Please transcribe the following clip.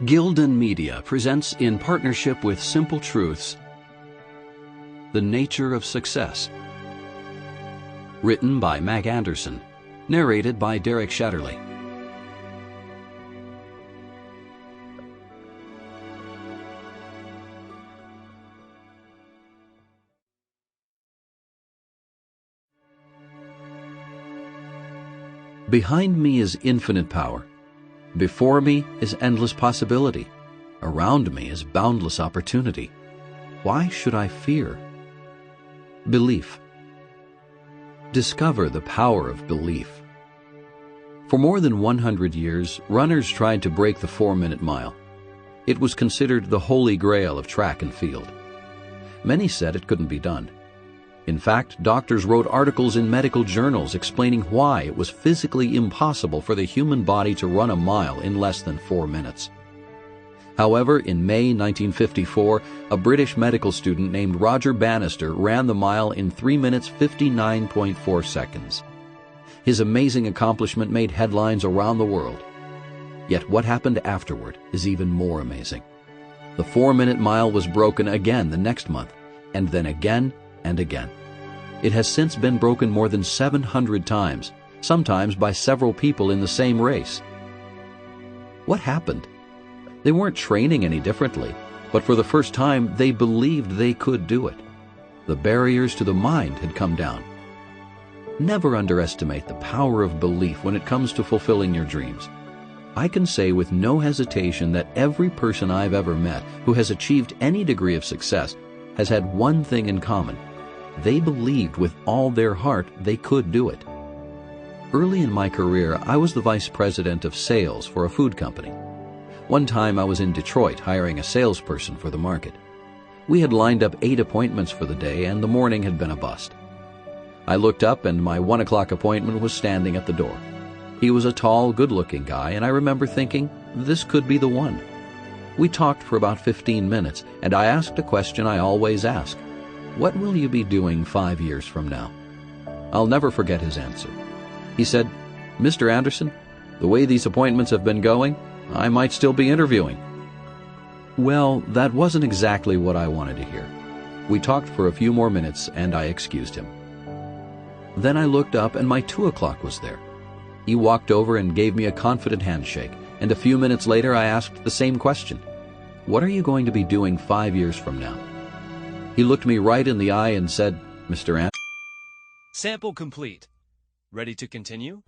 Gildan Media presents, in partnership with Simple Truths, The Nature of Success. Written by Mac Anderson. Narrated by Derek Shetterly. Behind me is infinite power. Before me is endless possibility. Around me is boundless opportunity. Why should I fear? Belief. Discover the power of belief. For more than 100 years, runners tried to break the 4-minute mile. It was considered the holy grail of track and field. Many said it couldn't be done. In fact, doctors wrote articles in medical journals explaining why it was physically impossible for the human body to run a mile in less than 4 minutes. However, in May 1954, a British medical student named Roger Bannister ran the mile in 3 minutes 59.4 seconds. His amazing accomplishment made headlines around the world. Yet what happened afterward is even more amazing. The 4-minute mile was broken again the next month, and then again and again. It has since been broken more than 700 times, sometimes by several people in the same race. What happened? They weren't training any differently, but for the first time they believed they could do it. The barriers to the mind had come down. Never underestimate the power of belief when it comes to fulfilling your dreams. I can say with no hesitation that every person I've ever met who has achieved any degree of success has had one thing in common. They believed with all their heart they could do it. Early in my career, I was the vice president of sales for a food company. One time I was in Detroit hiring a salesperson for the market. We had lined up 8 appointments for the day, and the morning had been a bust. I looked up and my 1 o'clock appointment was standing at the door. He was a tall, good-looking guy, and I remember thinking, this could be the one. We talked for about 15 minutes, and I asked a question I always ask. What will you be doing 5 years from now? I'll never forget his answer. He said, Mr. Anderson, the way these appointments have been going, I might still be interviewing. Well, that wasn't exactly what I wanted to hear. We talked for a few more minutes, and I excused him. Then I looked up, and my 2 o'clock was there. He walked over and gave me a confident handshake, and a few minutes later I asked the same question. What are you going to be doing 5 years from now? He looked me right in the eye and said, Mr. Anderson. Sample complete. Ready to continue?